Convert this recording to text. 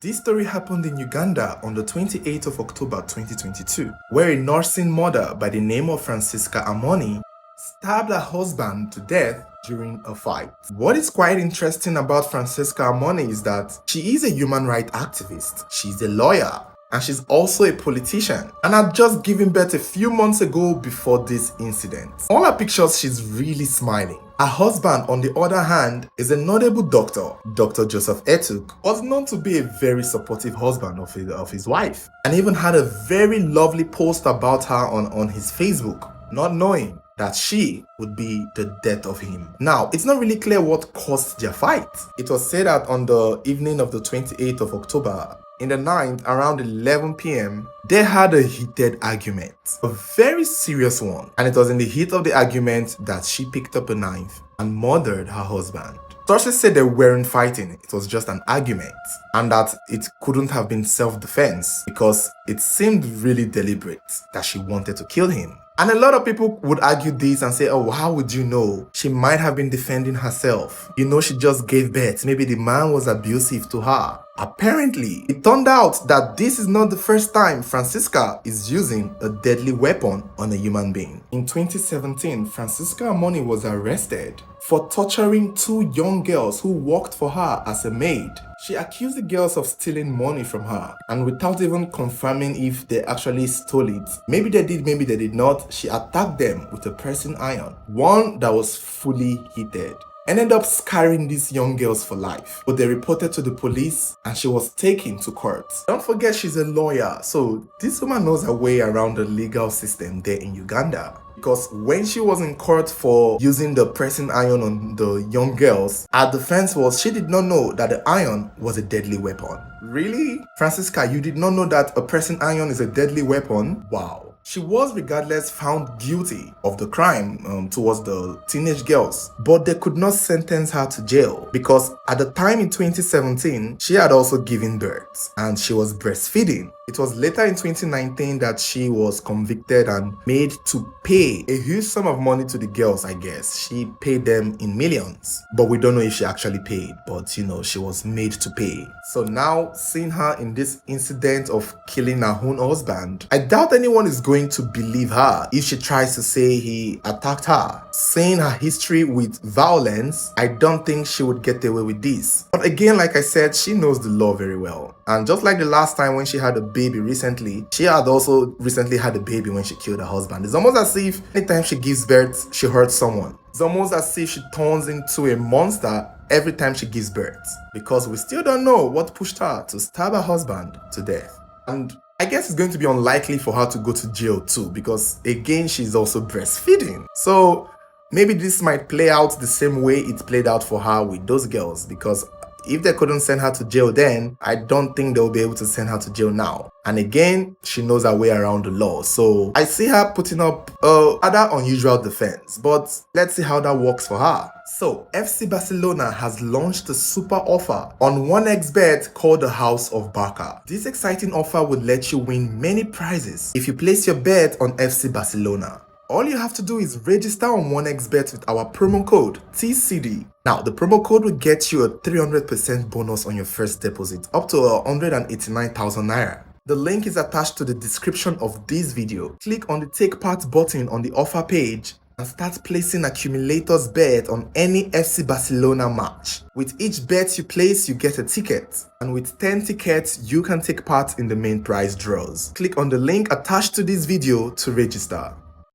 This story happened in Uganda on the 28th of October 2022, where a nursing mother by the name of Francisca Amoni stabbed her husband to death during a fight. What is quite interesting about Francisca Amoni is that she is a human rights activist, she's a lawyer, and she's also a politician, and had just given birth a few months ago before this incident. On her pictures, she's really smiling. Her husband, on the other hand, is a notable doctor. Dr. Joseph Etuk was known to be a very supportive husband of his wife, and even had a very lovely post about her on his Facebook, not knowing that she would be the death of him. Now, it's not really clear what caused their fight. It was said that on the evening of the 28th of October, in the night, around 11 p.m., they had a heated argument, a very serious one. And it was in the heat of the argument that she picked up a knife and murdered her husband. Sources said they weren't fighting, it was just an argument, and that it couldn't have been self-defense because it seemed really deliberate that she wanted to kill him. And a lot of people would argue this and say, oh, how would you know? She might have been defending herself. You know, she just gave birth. Maybe the man was abusive to her. Apparently, it turned out that this is not the first time Francisca is using a deadly weapon on a human being. In 2017, Francisca Amoni was arrested for torturing two young girls who worked for her as a maid. She accused the girls of stealing money from her, and without even confirming if they actually stole it, maybe they did, maybe they did not, she attacked them with a pressing iron, one that was fully heated. Ended up scarring these young girls for life, but they reported to the police and she was taken to court. Don't forget, she's a lawyer, so this woman knows her way around the legal system there in Uganda. Because when she was in court for using the pressing iron on the young girls, her defense was she did not know that the iron was a deadly weapon. Really? Francisca, you did not know that a pressing iron is a deadly weapon? Wow. She was regardless found guilty of the crime towards the teenage girls, but they could not sentence her to jail because at the time in 2017, she had also given birth and she was breastfeeding. It was later in 2019 that she was convicted and made to pay a huge sum of money to the girls, I guess. She paid them in millions, but we don't know if she actually paid, but you know, she was made to pay. So now, seeing her in this incident of killing her own husband, I doubt anyone is going to believe her if she tries to say he attacked her. Seeing her history with violence, I don't think she would get away with this. But again, like I said, she knows the law very well. And just like the last time when she had a baby recently, she had also recently had a baby when she killed her husband. It's almost as if anytime she gives birth, she hurts someone. It's almost as if she turns into a monster every time she gives birth, because we still don't know what pushed her to stab her husband to death. And I guess it's going to be unlikely for her to go to jail too, because again, she's also breastfeeding. So maybe this might play out the same way it played out for her with those girls, because if they couldn't send her to jail then, I don't think they'll be able to send her to jail now. And again, she knows her way around the law. So I see her putting up a rather unusual defense, but let's see how that works for her. So FC Barcelona has launched a super offer on 1xBet called the House of Barca. This exciting offer would let you win many prizes if you place your bet on FC Barcelona. All you have to do is register on 1xBet with our promo code TCD. Now, the promo code will get you a 300% bonus on your first deposit, up to 189,000 naira. The link is attached to the description of this video. Click on the Take Part button on the offer page and start placing accumulators bet on any FC Barcelona match. With each bet you place, you get a ticket. And with 10 tickets, you can take part in the main prize draws. Click on the link attached to this video to register.